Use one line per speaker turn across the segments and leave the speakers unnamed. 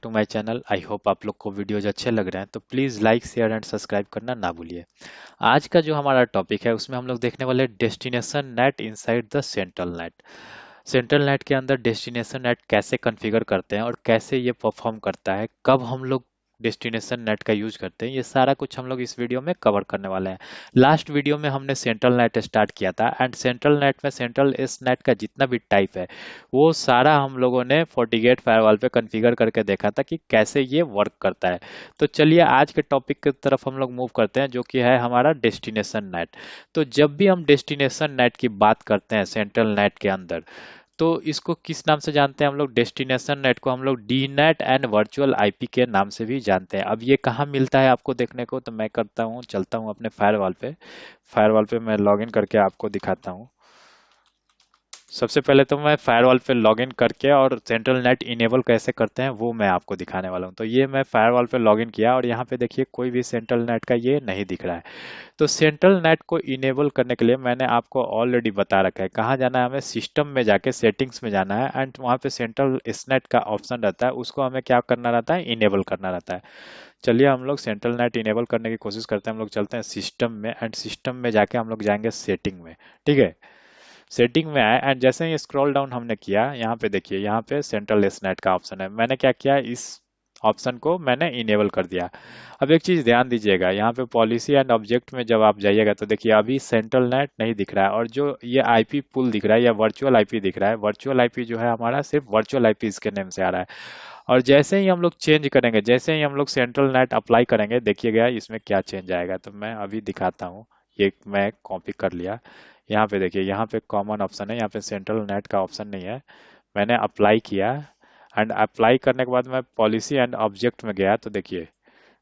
To my channel. I hope आप लोग को वीडियोज अच्छे लग रहे हैं, तो please like share and subscribe करना ना भूलिए। आज का जो हमारा टॉपिक है उसमें हम लोग देखने वाले destination net inside the central net. Central net के अंदर डेस्टिनेशन नेट कैसे कॉन्फ़िगर करते हैं और कैसे ये परफॉर्म करता है, कब हम लोग डेस्टिनेशन नेट का यूज करते हैं, ये सारा कुछ हम लोग इस वीडियो में कवर करने वाले हैं। लास्ट वीडियो में हमने सेंट्रल नेट स्टार्ट किया था एंड सेंट्रल नेट में सेंट्रल एस नेट का जितना भी टाइप है वो सारा हम लोगों ने फोर्टीगेट फायरवॉल पे कॉन्फ़िगर करके देखा था कि कैसे ये वर्क करता है। तो चलिए आज के टॉपिक की तरफ हम लोग मूव करते हैं, जो कि है हमारा डेस्टिनेशन नेट। तो जब भी हम डेस्टिनेशन नेट की बात करते हैं सेंट्रल नेट के अंदर, तो इसको किस नाम से जानते हैं हम लोग? डेस्टिनेशन नेट को हम लोग D net and virtual IP के नाम से भी जानते हैं। अब ये कहाँ मिलता है आपको देखने को, तो मैं करता हूँ, चलता हूँ अपने फायरवॉल पे। फायरवॉल पे मैं लॉगिन करके आपको दिखाता हूँ। सबसे पहले तो मैं फायरवॉल पे लॉगिन करके और सेंट्रल नेट इनेबल कैसे करते हैं वो मैं आपको दिखाने वाला हूँ। तो ये मैं फायरवॉल पे लॉगिन किया और यहाँ पे देखिए कोई भी सेंट्रल नेट का ये नहीं दिख रहा है। तो सेंट्रल नेट को इनेबल करने के लिए मैंने आपको ऑलरेडी बता रखा है कहाँ जाना है। हमें सिस्टम में जाके सेटिंग्स में जाना है एंड वहाँ पे सेंट्रल स्नेट का ऑप्शन रहता है, उसको हमें क्या करना रहता है? इनेबल करना रहता है। चलिए हम लोग सेंट्रल नेट इनेबल करने की कोशिश करते हैं। हम लोग चलते हैं सिस्टम में एंड सिस्टम में जाके हम लोग जाएंगे सेटिंग में। ठीक है, सेटिंग में आए एंड जैसे ही स्क्रॉल डाउन हमने किया, यहाँ पे देखिए यहाँ पे सेंट्रल स्नेट का ऑप्शन है। मैंने क्या किया, इस ऑप्शन को मैंने इनेबल कर दिया। अब एक चीज ध्यान दीजिएगा, यहाँ पे पॉलिसी एंड ऑब्जेक्ट में जब आप जाइएगा तो देखिए अभी सेंट्रल नेट नहीं दिख रहा है और जो ये आईपी पुल दिख रहा है या वर्चुअल आईपी दिख रहा है, वर्चुअल आईपी जो है हमारा सिर्फ वर्चुअल आईपी इसके नेम से आ रहा है। और जैसे ही हम लोग चेंज करेंगे, जैसे ही हम लोग सेंट्रल नेट अप्लाई करेंगे, देखिएगा इसमें क्या चेंज आएगा। तो मैं अभी दिखाता हूँ। ये मैं कॉपी कर लिया। यहाँ पे देखिए, यहाँ पे कॉमन ऑप्शन है, यहाँ पे सेंट्रल नेट का ऑप्शन नहीं है। मैंने अप्लाई किया एंड अप्लाई करने के बाद मैं पॉलिसी एंड ऑब्जेक्ट में गया तो देखिए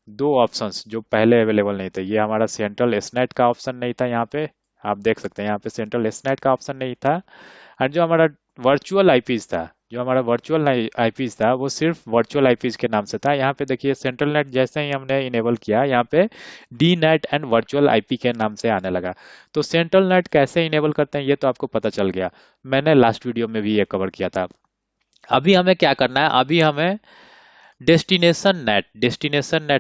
दो ऑप्शंस जो पहले अवेलेबल नहीं थे। ये हमारा सेंट्रल एसनेट का ऑप्शन नहीं था, यहाँ पे आप देख सकते हैं यहाँ पे सेंट्रल एसनेट का ऑप्शन नहीं था। एंड जो हमारा वर्चुअल आईपीज था, जो हमारा वर्चुअल आईपीज था वो सिर्फ वर्चुअल आईपीज के नाम से था। यहाँ पे देखिए सेंट्रल नेट जैसे ही हमने इनेबल किया, यहाँ पे D net and virtual IP के नाम से आने लगा। तो सेंट्रल नेट कैसे इनेबल करते हैं ये तो आपको पता चल गया, मैंने लास्ट वीडियो में भी ये कवर किया था। अभी हमें क्या करना है, अभी हमें डेस्टिनेशन नेट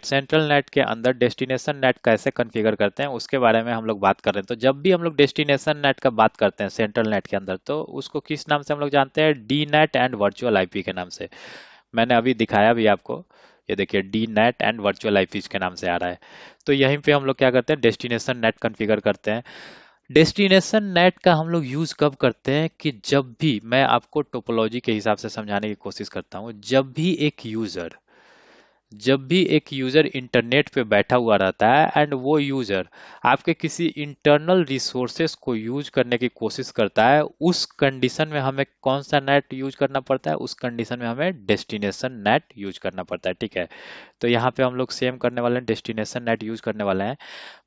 सेंट्रल नेट के अंदर डेस्टिनेशन नेट कैसे कॉन्फ़िगर करते हैं उसके बारे में हम लोग बात कर रहे हैं। तो जब भी हम लोग डेस्टिनेशन नेट का बात करते हैं सेंट्रल नेट के अंदर, तो उसको किस नाम से हम लोग जानते हैं? D net and virtual IP के नाम से। मैंने अभी दिखाया भी आपको, ये देखिए D net and virtual IPs के नाम से आ रहा है। तो यहीं पे हम लोग क्या करते हैं? डेस्टिनेशन नेट कॉन्फ़िगर करते हैं। डेस्टिनेशन नेट का हम लोग यूज कब करते हैं कि जब भी, मैं आपको टोपोलॉजी के हिसाब से समझाने की कोशिश करता हूँ, जब भी एक यूजर इंटरनेट पे बैठा हुआ रहता है एंड वो यूजर आपके किसी इंटरनल रिसोर्सेस को यूज करने की कोशिश करता है, उस कंडीशन में हमें कौन सा नेट यूज करना पड़ता है? उस कंडीशन में हमें डेस्टिनेशन नेट यूज करना पड़ता है। ठीक है, तो यहाँ पे हम लोग सेम करने वाले हैं, डेस्टिनेशन नेट यूज करने वाले हैं।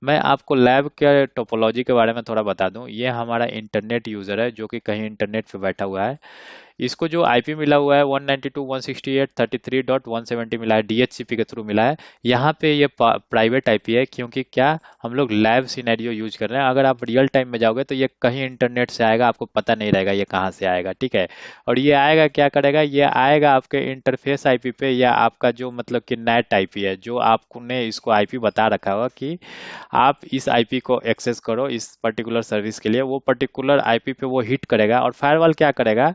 मैं आपको लैब के टोपोलॉजी के बारे में थोड़ा बता दूं। ये हमारा इंटरनेट यूजर है जो कि कहीं इंटरनेट पे बैठा हुआ है। इसको जो आईपी मिला हुआ है 192.168.33.170 मिला है, डीएचसीपी के थ्रू मिला है। यहाँ पे ये प्राइवेट आईपी है, क्योंकि क्या, हम लोग लैब सिनेरियो यूज कर रहे हैं। अगर आप रियल टाइम में जाओगे तो ये कहीं इंटरनेट से आएगा, आपको पता नहीं रहेगा ये कहाँ से आएगा। ठीक है, और ये आएगा क्या करेगा, ये आएगा आपके इंटरफेस आईपी पे, या आपका जो मतलब कि नेट आईपी है, जो आपने इसको आईपी बता रखा होगा कि आप इस आईपी को एक्सेस करो इस पर्टिकुलर सर्विस के लिए, वो पर्टिकुलर आईपी पे वो हिट करेगा। और फायरवॉल क्या करेगा,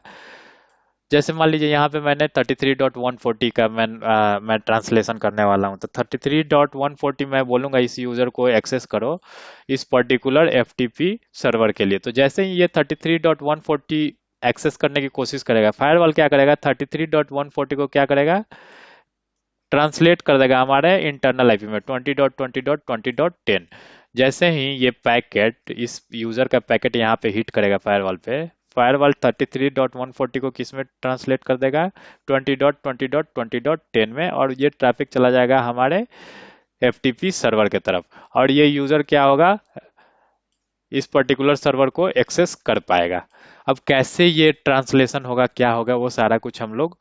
जैसे मान लीजिए यहाँ पे मैंने 33.140 का मैं ट्रांसलेशन करने वाला हूँ, तो 33.140 मैं बोलूंगा इस यूजर को एक्सेस करो इस पर्टिकुलर एफटीपी सर्वर के लिए। तो जैसे ही ये 33.140 एक्सेस करने की कोशिश करेगा, फायरवॉल क्या करेगा, 33.140 को क्या करेगा, ट्रांसलेट कर देगा हमारे इंटरनल आईपी में 20.20.20.10। जैसे ही ये पैकेट, इस यूजर का पैकेट यहाँ पे हिट करेगा फायरवॉल पे, फायरवॉल 33.140 को किस में ट्रांसलेट कर देगा, 20.20.20.10 में, और ये ट्रैफिक चला जाएगा हमारे एफटीपी सर्वर की तरफ। और ये यूजर क्या होगा, इस पर्टिकुलर सर्वर को एक्सेस कर पाएगा। अब कैसे ये ट्रांसलेशन होगा, क्या होगा, वो सारा कुछ हम लोग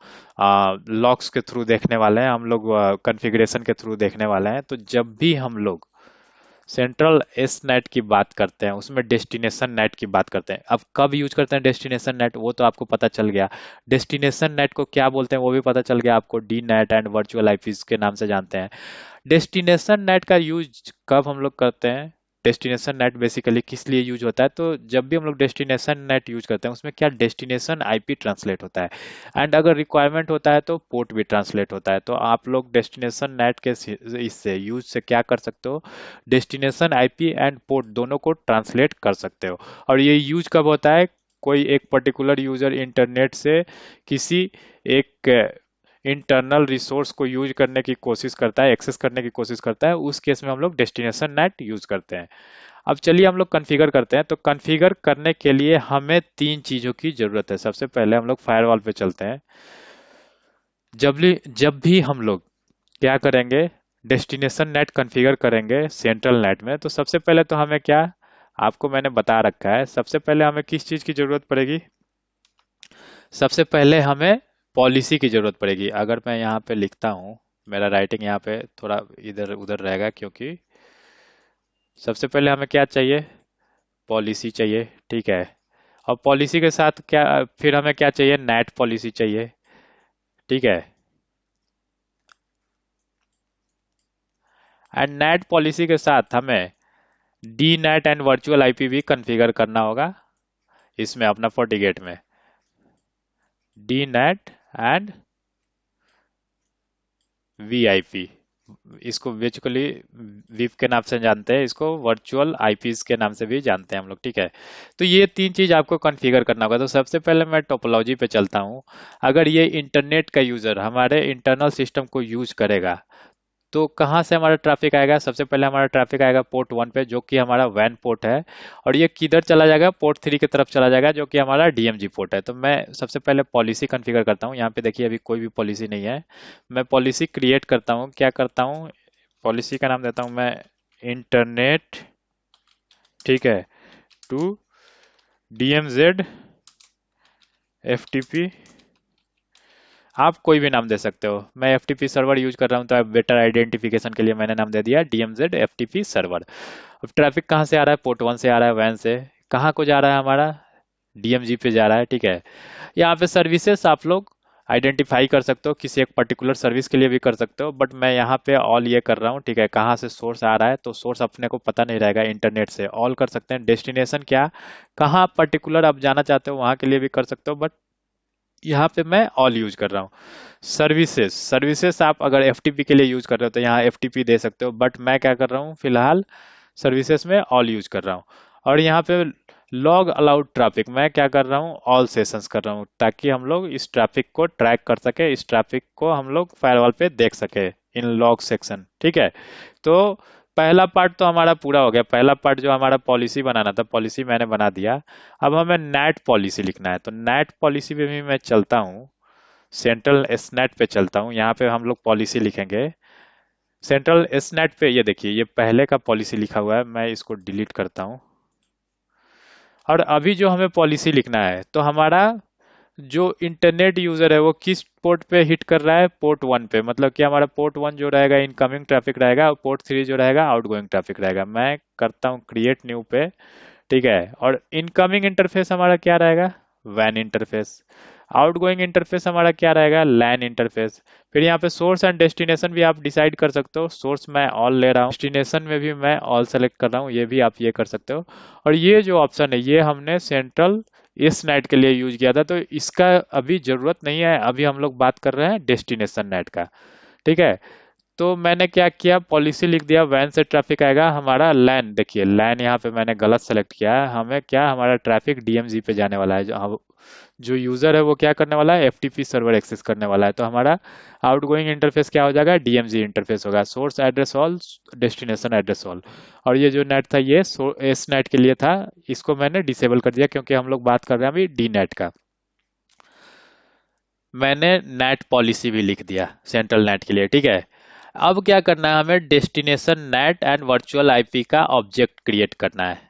लॉग्स के थ्रू देखने वाले हैं, हम लोग कॉन्फ़िगरेशन के थ्रू देखने वाले हैं। तो जब भी हम लोग सेंट्रल एस नेट की बात करते हैं, उसमें डेस्टिनेशन नेट की बात करते हैं। अब कब यूज करते हैं डेस्टिनेशन नेट, वो तो आपको पता चल गया। डेस्टिनेशन नेट को क्या बोलते हैं वो भी पता चल गया आपको, D net and virtual IPs के नाम से जानते हैं। डेस्टिनेशन नेट का यूज कब हम लोग करते हैं, डेस्टिनेशन नेट बेसिकली किस लिए यूज होता है, तो जब भी हम लोग डेस्टिनेशन नेट यूज करते हैं उसमें क्या डेस्टिनेशन आईपी ट्रांसलेट होता है, एंड अगर रिक्वायरमेंट होता है तो पोर्ट भी ट्रांसलेट होता है। तो आप लोग डेस्टिनेशन नेट के इससे यूज से क्या कर सकते हो, डेस्टिनेशन आईपी एंड पोर्ट दोनों को ट्रांसलेट कर सकते हो। और ये यूज कब होता है, कोई एक पर्टिकुलर यूजर इंटरनेट से किसी एक इंटरनल रिसोर्स को यूज करने की कोशिश करता है, एक्सेस करने की कोशिश करता है, उस केस में हम लोग डेस्टिनेशन नेट यूज करते हैं। अब चलिए हम लोग कॉन्फ़िगर करते हैं। तो कॉन्फ़िगर करने के लिए हमें तीन चीजों की जरूरत है। सबसे पहले हम लोग फायरवॉल पे चलते हैं। जब भी हम लोग क्या करेंगे, डेस्टिनेशन नेट कॉन्फ़िगर करेंगे सेंट्रल नेट में, तो सबसे पहले तो हमें क्या, आपको मैंने बता रखा है, सबसे पहले हमें किस चीज की जरूरत पड़ेगी, सबसे पहले हमें पॉलिसी की जरूरत पड़ेगी। अगर मैं यहाँ पे लिखता हूँ, मेरा राइटिंग यहाँ पे थोड़ा इधर उधर रहेगा, क्योंकि सबसे पहले हमें क्या चाहिए, पॉलिसी चाहिए, ठीक है। और पॉलिसी के साथ क्या, फिर हमें क्या चाहिए, नेट पॉलिसी चाहिए, ठीक है। एंड नेट पॉलिसी के साथ हमें D net and virtual IP भी कॉन्फ़िगर करना होगा इसमें अपना फोर्टिगेट में, डी नेट एंड वीआईपी, इसको बेसिकली विप के नाम से जानते हैं, इसको वर्चुअल आईपीज के नाम से भी जानते हैं हम लोग, ठीक है। तो ये तीन चीज आपको कॉन्फ़िगर करना होगा। तो सबसे पहले मैं टोपोलॉजी पे चलता हूँ। अगर ये इंटरनेट का यूजर हमारे इंटरनल सिस्टम को यूज करेगा तो कहाँ से हमारा ट्रैफिक आएगा, सबसे पहले हमारा ट्रैफिक आएगा पोर्ट 1 पे, जो कि हमारा वैन पोर्ट है। और ये किधर चला जाएगा, पोर्ट 3 की तरफ चला जाएगा, जो कि हमारा डीएमजी पोर्ट है। तो मैं सबसे पहले पॉलिसी कॉन्फ़िगर करता हूँ। यहाँ पे देखिए अभी कोई भी पॉलिसी नहीं है, मैं पॉलिसी क्रिएट करता हूँ। क्या करता हूँ, पॉलिसी का नाम देता हूँ मैं इंटरनेट, ठीक है, टू डीएमजेड एफटीपी, आप कोई भी नाम दे सकते हो। मैं एफटीपी सर्वर यूज कर रहा हूँ तो बेटर आइडेंटिफिकेशन के लिए मैंने नाम दे दिया डीएमजेड एफटीपी सर्वर। अब ट्रैफिक कहाँ से आ रहा है, पोर्ट 1 से आ रहा है, वैन से। कहाँ को जा रहा है हमारा, डीएमजी पे जा रहा है, ठीक है। यहाँ पे सर्विसेज आप लोग आइडेंटिफाई कर सकते हो, किसी एक पर्टिकुलर सर्विस के लिए भी कर सकते हो, बट मैं यहाँ पे ऑल ये कर रहा हूँ, ठीक है। कहाँ से सोर्स आ रहा है, तो सोर्स अपने को पता नहीं रहेगा, इंटरनेट से ऑल कर सकते हैं। डेस्टिनेशन क्या, कहाँ पर्टिकुलर आप जाना चाहते हो वहाँ के लिए भी कर सकते हो, बट यहाँ पे मैं ऑल यूज कर रहा हूँ। सर्विसेज, सर्विसेज आप अगर एफटीपी के लिए यूज कर रहे हो तो यहाँ एफटीपी दे सकते हो, बट मैं क्या कर रहा हूँ फिलहाल सर्विसेज में ऑल यूज कर रहा हूँ। और यहाँ पे लॉग अलाउड ट्रैफिक मैं क्या कर रहा हूँ, ऑल सेशंस कर रहा हूँ, ताकि हम लोग इस ट्रैफिक को ट्रैक कर सके, इस ट्रैफिक को हम लोग फायरवॉल पे देख सके इन लॉग सेक्शन, ठीक है। तो पहला पार्ट तो हमारा पूरा हो गया। पहला पार्ट जो हमारा पॉलिसी बनाना था, पॉलिसी मैंने बना दिया। अब हमें नेट पॉलिसी लिखना है, तो नेट पॉलिसी पे भी मैं चलता हूँ, सेंट्रल एसनेट पे चलता हूँ। यहाँ पे हम लोग पॉलिसी लिखेंगे सेंट्रल एसनेट पे। ये देखिए ये पहले का पॉलिसी लिखा हुआ है, मैं इसको डिलीट करता हूँ। और अभी जो हमें पॉलिसी लिखना है, तो हमारा जो इंटरनेट यूजर है वो किस पोर्ट पे हिट कर रहा है, पोर्ट 1 पे, मतलब कि हमारा पोर्ट 1 जो रहेगा इनकमिंग ट्रैफिक रहेगा, और पोर्ट 3 जो रहेगा आउटगोइंग ट्रैफिक रहेगा। मैं करता हूँ क्रिएट न्यू पे, ठीक है। और इनकमिंग इंटरफेस हमारा क्या रहेगा, वैन इंटरफेस। आउटगोइंग इंटरफेस हमारा क्या रहेगा, लैन इंटरफेस। फिर यहाँ पे सोर्स एंड डेस्टिनेशन भी आप डिसाइड कर सकते हो। सोर्स मैं ऑल ले रहा हूँ, डेस्टिनेशन में भी मैं ऑल सेलेक्ट कर रहा हूँ, ये भी आप ये कर सकते हो। और ये जो ऑप्शन है ये हमने सेंट्रल इस नेट के लिए यूज किया था, तो इसका अभी जरूरत नहीं है। अभी हम लोग बात कर रहे हैं डेस्टिनेशन नेट का, ठीक है। तो मैंने क्या किया, पॉलिसी लिख दिया, वैन से ट्रैफिक आएगा हमारा लैन। देखिए लैन यहाँ पे मैंने गलत सेलेक्ट किया है, हमें क्या, हमारा ट्रैफिक डीएमजी पे जाने वाला है। जो यूजर है वो क्या करने वाला है, एफटीपी सर्वर एक्सेस करने वाला है। तो हमारा आउटगोइंग इंटरफेस क्या हो जाएगा, डीएमजी इंटरफेस होगा, source address all, destination address all. और ये जो नेट था ये एस नेट के लिए था, इसको मैंने डिसेबल कर दिया, क्योंकि हम लोग बात कर रहे हैं अभी डी नेट का। मैंने नेट पॉलिसी भी लिख दिया सेंट्रल नेट के लिए, ठीक है। अब क्या करना है, हमें destination net and virtual IP का ऑब्जेक्ट क्रिएट करना है।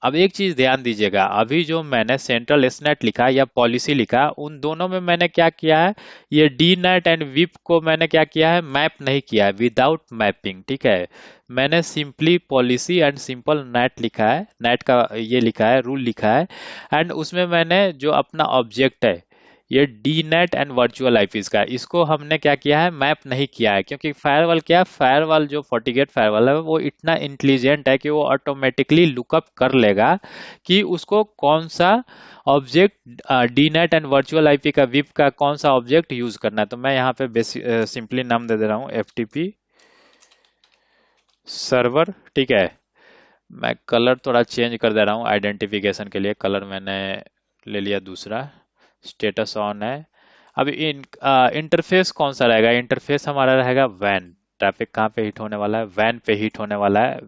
अब एक चीज ध्यान दीजिएगा, अभी जो मैंने सेंट्रल एसनेट लिखा या पॉलिसी लिखा, उन दोनों में मैंने क्या किया है, ये डी नेट एंड विप को मैंने क्या किया है, मैप नहीं किया है, विदाउट मैपिंग, ठीक है। मैंने simply policy and simple net लिखा है, नेट का ये लिखा है, रूल लिखा है। एंड उसमें मैंने जो अपना ऑब्जेक्ट है, ये D net and virtual IPs का, इसको हमने क्या किया है, मैप नहीं किया है, क्योंकि फायरवॉल क्या है, फायरवॉल जो FortiGate फायरवॉल है वो इतना इंटेलिजेंट है कि वो ऑटोमेटिकली लुकअप कर लेगा कि उसको कौन सा object, D net and virtual IP का, विप का कौन सा ऑब्जेक्ट यूज करना है। तो मैं यहाँ पे बेसिक सिंपली नाम दे दे रहा हूँ, FTP सर्वर, ठीक है। मैं कलर थोड़ा चेंज कर दे रहा हूँ आइडेंटिफिकेशन के लिए, कलर मैंने ले लिया दूसरा, स्टेटस ऑन है। अब इंटरफेस कौन सा रहेगा, इंटरफेस हमारा रहेगा वैन। ट्रैफिक कहाँ पे हिट होने वाला है, वैन पे हिट होने वाला है।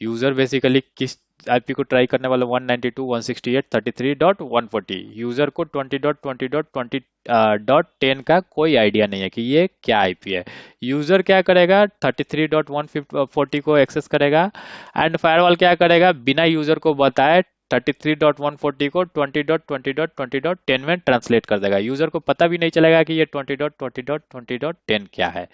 यूजर बेसिकली किस आईपी को ट्राई करने वाला, 192.168.33.140। यूजर को 20.20.20.10 का कोई आइडिया नहीं है कि ये क्या आईपी है। यूजर क्या करेगा, 33.140 को एक्सेस करेगा, एंड फायरवॉल क्या करेगा, बिना यूजर को बताए 33.140 को 20.20.20.10 में ट्रांसलेट कर देगा। यूजर को पता भी नहीं चलेगा कि ये 20.20.20.10 क्या है,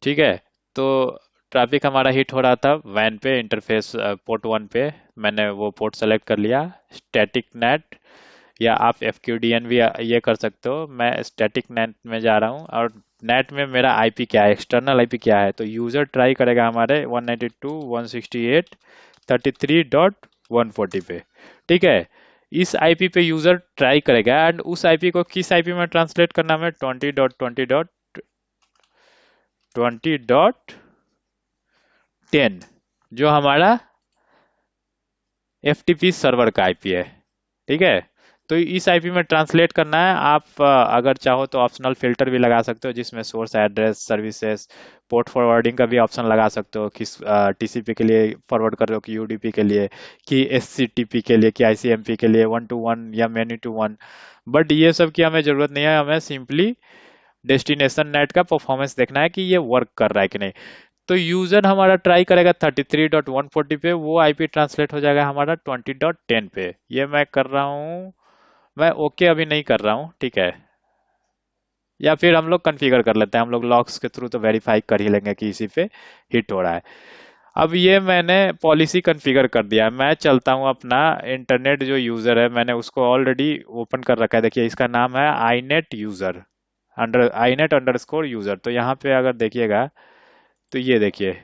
ठीक है। तो ट्रैफिक हमारा हिट हो रहा था वैन पे, इंटरफेस पोर्ट 1 पे। मैंने वो पोर्ट सेलेक्ट कर लिया, स्टैटिक नेट, या आप FQDN भी ये कर सकते हो। मैं स्टैटिक नेट में जा रहा हूँ, और नेट में मेरा आईपी क्या है, एक्सटर्नल आईपी क्या है, तो यूजर ट्राई करेगा हमारे 192.168.33.140 पे, ठीक है। इस आईपी पे यूजर ट्राई करेगा, एंड उस आईपी को किस आईपी में ट्रांसलेट करना है, 20.20.20.10, जो हमारा FTP सर्वर का आईपी है, ठीक है। तो इस आईपी में ट्रांसलेट करना है। आप अगर चाहो तो ऑप्शनल फिल्टर भी लगा सकते हो, जिसमें source address, services, port forwarding का भी ऑप्शन लगा सकते हो, किस TCP के लिए फॉरवर्ड कर रहे हो, कि UDP के लिए, कि SCTP के लिए, कि ICMP के लिए, 1 to 1 या मैनी टू वन। बट ये सब की हमें जरूरत नहीं है, हमें सिंपली डेस्टिनेशन नेट का परफॉर्मेंस देखना है कि ये वर्क कर रहा है कि नहीं। तो यूजर हमारा ट्राई करेगा 33.140 पे, वो आईपी ट्रांसलेट हो जाएगा हमारा 20.10 पे। ये मैं कर रहा हूँ, मैं ओके अभी नहीं कर रहा हूँ, ठीक है। या फिर हम लोग कॉन्फ़िगर कर लेते हैं, हम लोग लॉग्स के थ्रू तो वेरीफाई कर ही लेंगे कि इसी पे हिट हो रहा है। अब ये मैंने पॉलिसी कॉन्फ़िगर कर दिया है। मैं चलता हूँ अपना इंटरनेट, जो यूजर है मैंने उसको ऑलरेडी ओपन कर रखा है, देखिए इसका नाम है आईनेट यूजर, inet_user। तो यहाँ पे अगर देखिएगा, तो ये देखिए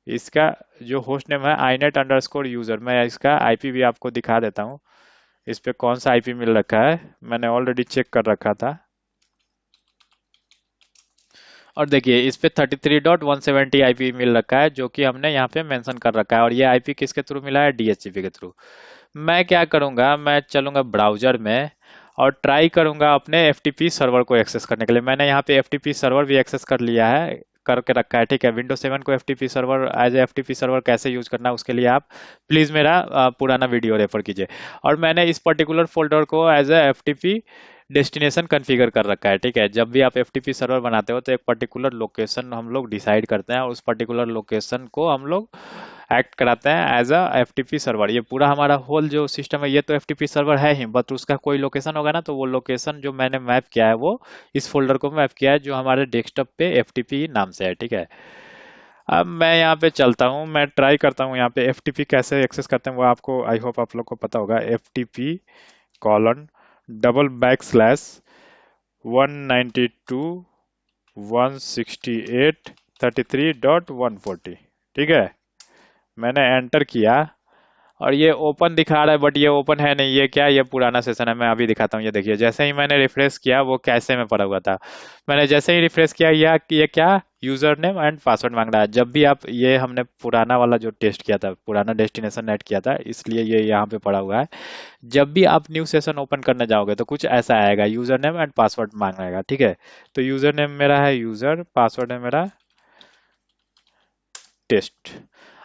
इसका जो होस्ट नेम है inet_user। मैं इसका आईपी भी आपको दिखा देता हूँ, इस पे कौन सा आईपी मिल रखा है, मैंने ऑलरेडी चेक कर रखा था। और देखिए इस पे 33.170 आईपी मिल रखा है, जो कि हमने यहाँ पे मेंशन कर रखा है। और ये आईपी किसके थ्रू मिला है, DHCP के थ्रू। मैं क्या करूंगा, मैं चलूंगा ब्राउजर में और ट्राई करूंगा अपने FTP सर्वर को एक्सेस करने के लिए। मैंने यहाँ पे FTP सर्वर भी एक्सेस कर लिया है, करके रखा है, ठीक है। विंडोज 7 को FTP server, as a FTP server कैसे यूज करना है, उसके लिए आप प्लीज मेरा पुराना वीडियो रेफर कीजिए। और मैंने इस पर्टिकुलर फोल्डर को as a FTP destination configure कर रखा है, ठीक है। जब भी आप FTP सर्वर बनाते हो तो एक पर्टिकुलर लोकेशन हम लोग डिसाइड करते हैं, और उस पर्टिकुलर लोकेशन को हम लोग एक्ट कराते हैं एज अ FTP सर्वर। ये पूरा हमारा होल जो सिस्टम है, ये तो FTP सर्वर है ही, बट उसका कोई लोकेशन होगा ना, तो वो लोकेशन जो मैंने मैप किया है वो इस फोल्डर को मैप किया है, जो हमारे डेस्कटॉप पे FTP नाम से है, ठीक है। अब मैं यहाँ पे चलता हूँ, मैं ट्राई करता हूँ यहाँ पे FTP कैसे एक्सेस करते हैं, वो आपको आई होप आप लोग को पता होगा। FTP://192.168.33.140, ठीक है। मैंने एंटर किया, और ये ओपन दिखा रहा है, बट ये ओपन है नहीं, ये क्या है, ये पुराना सेशन है। मैं अभी दिखाता हूँ, ये देखिए जैसे ही मैंने रिफ्रेश किया वो कैसे में पड़ा हुआ था। मैंने जैसे ही रिफ्रेश किया, ये क्या, यूजर नेम एंड पासवर्ड मांग रहा है। जब भी आप, ये हमने पुराना वाला जो टेस्ट किया था, पुराना डेस्टिनेशन नेट किया था, इसलिए ये यहाँ पे पड़ा हुआ है। जब भी आप न्यू सेशन ओपन करने जाओगे तो कुछ ऐसा आएगा, यूजर नेम एंड पासवर्ड मांगेगा, ठीक है। तो यूजर नेम मेरा है यूजर, पासवर्ड है मेरा टेस्ट।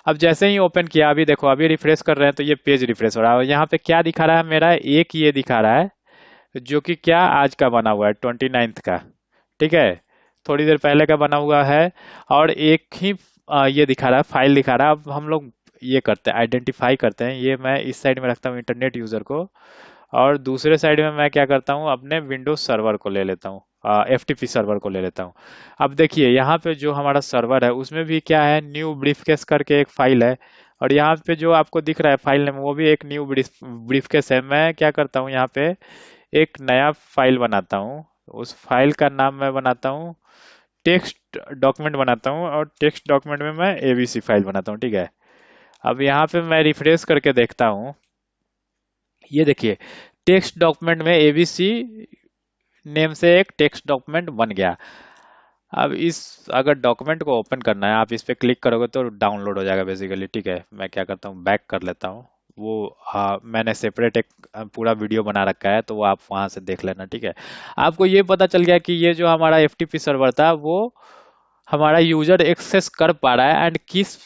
अब जैसे ही ओपन किया, अभी देखो, अभी रिफ्रेश कर रहे हैं तो ये पेज रिफ्रेश हो रहा है, और यहाँ पे क्या दिखा रहा है मेरा, एक ये दिखा रहा है, जो कि क्या आज का बना हुआ है, 29th का, ठीक है। थोड़ी देर पहले का बना हुआ है। और एक ही ये दिखा रहा है, फाइल दिखा रहा है। अब हम लोग ये करते हैं, आइडेंटिफाई करते हैं। ये मैं इस साइड में रखता हूँ इंटरनेट यूजर को, और दूसरे साइड में मैं क्या करता हूँ, अपने विंडोज सर्वर को ले लेता हूँ, एफटीपी सर्वर को ले लेता हूँ। अब देखिए यहाँ पे जो हमारा सर्वर है उसमें भी क्या है, न्यू ब्रीफकेस करके एक फाइल है, और यहाँ पे जो आपको दिख रहा है फाइल नेम, वो भी एक न्यू ब्रीफकेस है। मैं क्या करता हूँ, यहाँ पे एक नया फाइल बनाता हूँ। उस फाइल का नाम मैं बनाता हूँ, टेक्स्ट डॉक्यूमेंट बनाता हूँ, और टेक्स्ट डॉक्यूमेंट में मैं एबीसी फाइल बनाता हूँ, ठीक है। अब यहाँ पे मैं रिफ्रेश करके देखता हूँ, ये देखिए टेक्स्ट डॉक्यूमेंट में एबीसी नेम से एक टेक्स्ट डॉक्यूमेंट बन गया। अब इस अगर डॉक्यूमेंट को ओपन करना है, आप इस पे क्लिक करोगे तो डाउनलोड हो जाएगा बेसिकली, ठीक है। मैं क्या करता हूँ, बैक कर लेता हूँ। वो मैंने सेपरेट एक पूरा वीडियो बना रखा है, तो वो आप वहां से देख लेना, ठीक है। आपको ये पता चल गया कि ये जो हमारा एफटीपी सर्वर था, वो हमारा यूजर एक्सेस कर पा रहा है, एंड किस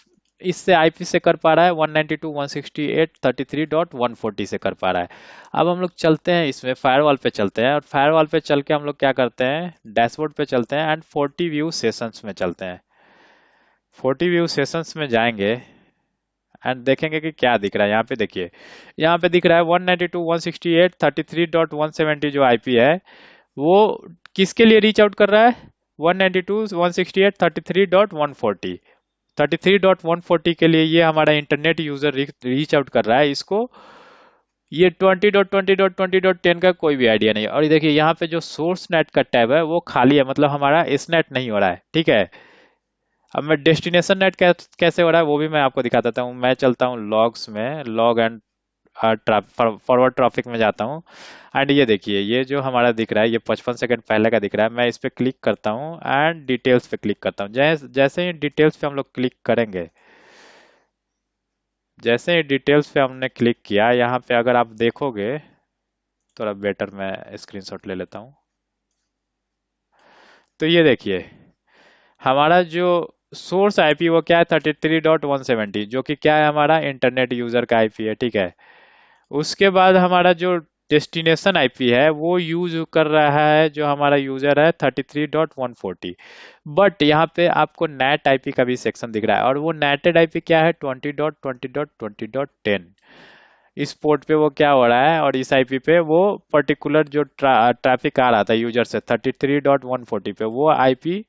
इससे आईपी से कर पा रहा है, 192.168.33.140 से कर पा रहा है। अब हम लोग चलते हैं, इसमें फायरवॉल पे चलते हैं, और फायरवॉल पे चल के हम लोग क्या करते हैं, डैशबोर्ड पे चलते हैं, एंड 40 व्यू सेशंस में चलते हैं। 40 व्यू सेशंस में जाएंगे एंड देखेंगे कि क्या दिख रहा है। यहाँ पे देखिए, यहाँ पे दिख रहा है 192.168.33.170 जो आईपी है, वो किसके लिए रीच आउट कर रहा है, 192.168.33.140, 33.140 के लिए ये हमारा इंटरनेट यूजर रीच आउट कर रहा है इसको। ये 20.20.20.10 का कोई भी आइडिया नहीं है। और ये देखिए यहाँ पे जो सोर्स नेट का टैब है वो खाली है, मतलब हमारा एस नेट नहीं हो रहा है, ठीक है। अब मैं डेस्टिनेशन नेट कैसे हो रहा है वो भी मैं आपको दिखा देता हूँ। मैं चलता हूँ लॉग्स में, लॉग एंड फॉरवर्ड ट्रैफिक में जाता हूँ, एंड ये देखिए ये जो हमारा दिख रहा है, ये 55 सेकंड पहले का दिख रहा है। मैं इस पे क्लिक करता हूँ एंड डिटेल्स पे क्लिक करता हूँ। जैसे ही डिटेल्स पे हम लोग क्लिक करेंगे, जैसे ही डिटेल्स पे हमने क्लिक किया, यहाँ पे अगर आप देखोगे, थोड़ा बेटर मैं स्क्रीनशॉट ले लेता हूँ, तो ये देखिए हमारा जो सोर्स आईपी वो क्या है, 33.170, जो कि क्या है, हमारा इंटरनेट यूजर का आईपी है, ठीक है। उसके बाद हमारा जो डेस्टिनेशन आईपी है वो यूज कर रहा है, जो हमारा यूजर है 33.140। बट यहाँ पे आपको नैट आईपी का भी सेक्शन दिख रहा है, और वो नेटेड आईपी क्या है, 20.20.20.10। इस पोर्ट पे वो क्या हो रहा है, और इस आईपी पे वो पर्टिकुलर जो ट्रैफिक आ रहा था यूजर से 33.140 पे, वो आईपी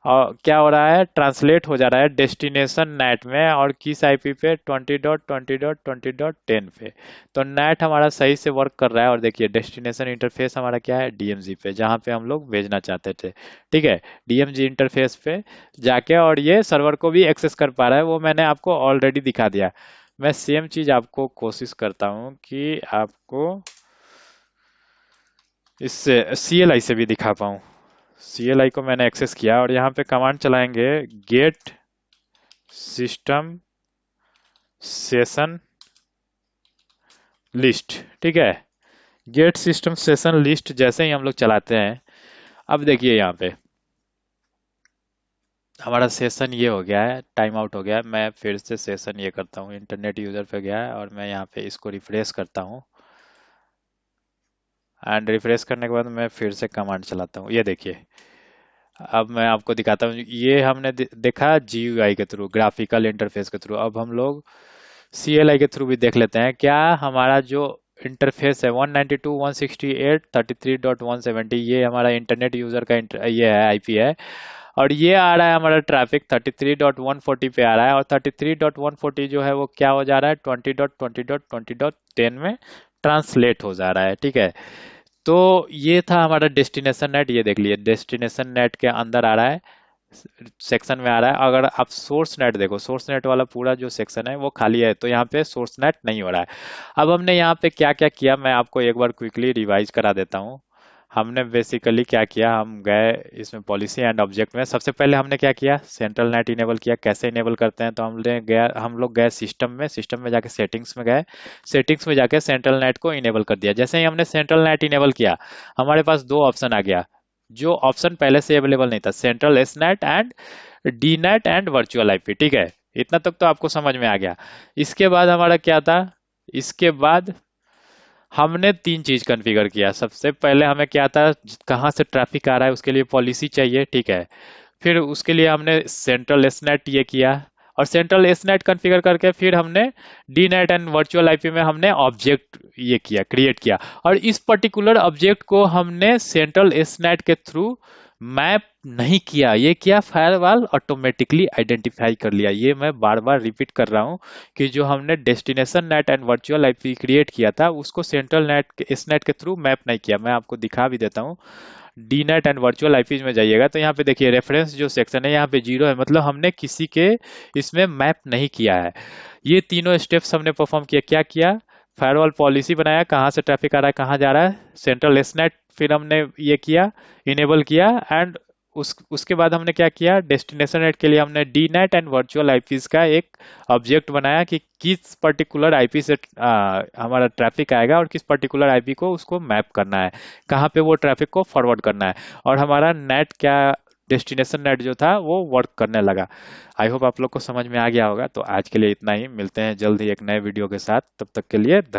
और क्या हो रहा है, ट्रांसलेट हो जा रहा है डेस्टिनेशन नेट में, और किस आईपी पे, 20.20.20.10 पे। तो नेट हमारा सही से वर्क कर रहा है। और देखिए डेस्टिनेशन इंटरफेस हमारा क्या है, डीएमजी पे, जहाँ पे हम लोग भेजना चाहते थे, ठीक है। डीएमजी इंटरफेस पे जाके, और ये सर्वर को भी एक्सेस कर पा रहा है, वो मैंने आपको ऑलरेडी दिखा दिया। मैं सेम चीज आपको कोशिश करता हूँ कि आपको इससे सीएलआई से भी दिखा पाऊँ। सीएलआई को मैंने एक्सेस किया, और यहाँ पे कमांड चलाएंगे, गेट सिस्टम सेशन लिस्ट, ठीक है। गेट सिस्टम सेशन लिस्ट जैसे ही हम लोग चलाते हैं, अब देखिए यहाँ पे हमारा सेशन ये हो गया है, टाइम आउट हो गया है। मैं फिर से सेशन ये करता हूँ, इंटरनेट यूजर पे गया है, और मैं यहाँ पे इसको रिफ्रेश करता हूँ, एंड रिफ्रेश करने के बाद मैं फिर से कमांड चलाता हूँ। ये देखिए अब मैं आपको दिखाता हूँ, ये हमने देखा जीयूआई के थ्रू, ग्राफिकल इंटरफेस के थ्रू। अब हम लोग सीएलआई के थ्रू भी देख लेते हैं, क्या हमारा जो इंटरफेस है 192.168.33.170, ये हमारा इंटरनेट यूजर का ये है आईपी है, और ये आ रहा है हमारा ट्रैफिक 33.140 पे आ रहा है, और 33.140 जो है वो क्या हो जा रहा है, 20.20.20.10 में ट्रांसलेट हो जा रहा है, ठीक है। तो ये था हमारा डेस्टिनेशन नेट। ये देख लिए डेस्टिनेशन नेट के अंदर आ रहा है, सेक्शन में आ रहा है। अगर आप सोर्स नेट देखो, सोर्स नेट वाला पूरा जो सेक्शन है वो खाली है, तो यहाँ पे सोर्स नेट नहीं हो रहा है। अब हमने यहाँ पे क्या क्या किया, मैं आपको एक बार क्विकली रिवाइज करा देता हूँ। हमने बेसिकली क्या किया, हम गए इसमें पॉलिसी एंड ऑब्जेक्ट में, सबसे पहले हमने क्या किया, सेंट्रल नेट इनेबल किया। कैसे इनेबल करते हैं, तो हम लोग गए सिस्टम में जाके सेटिंग्स में गए, सेटिंग्स में जाके सेंट्रल नेट को इनेबल कर दिया। जैसे ही हमने सेंट्रल नेट इनेबल किया, हमारे पास दो ऑप्शन आ गया, जो ऑप्शन पहले से अवेलेबल नहीं था, central S net and D net and virtual IP, ठीक है। इतना तक तो आपको समझ में आ गया। इसके बाद हमारा क्या था, इसके बाद हमने तीन चीज कॉन्फ़िगर किया। सबसे पहले हमें क्या था, कहाँ से ट्रैफिक आ रहा है उसके लिए पॉलिसी चाहिए, ठीक है। फिर उसके लिए हमने सेंट्रल एसनेट ये किया, और सेंट्रल एसनेट कॉन्फ़िगर करके फिर हमने डीनेट एंड वर्चुअल आईपी में हमने ऑब्जेक्ट ये किया, क्रिएट किया। और इस पर्टिकुलर ऑब्जेक्ट को हमने सेंट्रल एसनेट के थ्रू मैप नहीं किया, ये किया फायरवॉल ऑटोमेटिकली आइडेंटिफाई कर लिया। ये मैं बार बार रिपीट कर रहा हूँ कि जो हमने destination net and virtual IP create किया था उसको सेंट्रल नेट एसनेट के थ्रू मैप नहीं किया। मैं आपको दिखा भी देता हूँ। डीनेट एंड वर्चुअल आईपीज में जाइएगा तो यहाँ पे देखिए रेफरेंस जो सेक्शन है यहाँ पे 0 है, मतलब हमने किसी के इसमें मैप नहीं किया है। ये तीनों स्टेप्स हमने परफॉर्म किया। क्या किया? फायरवॉल पॉलिसी बनाया, कहाँ से ट्रैफिक आ रहा है, कहाँ जा रहा है, सेंट्रल एसनेट फिर हमने ये किया, इनेबल किया। एंड उसके बाद हमने क्या किया, डेस्टिनेशन नेट के लिए हमने D net and virtual IPs का एक ऑब्जेक्ट बनाया कि किस पर्टिकुलर आईपी से हमारा ट्रैफिक आएगा और किस पर्टिकुलर आईपी को उसको मैप करना है, कहाँ पे वो ट्रैफिक को फॉरवर्ड करना है। और हमारा नेट क्या, डेस्टिनेशन नेट जो था वो वर्क करने लगा। आई होप आप लोग को समझ में आ गया होगा। तो आज के लिए इतना ही, मिलते हैं जल्द ही एक नए वीडियो के साथ। तब तक के लिए धन्यवाद।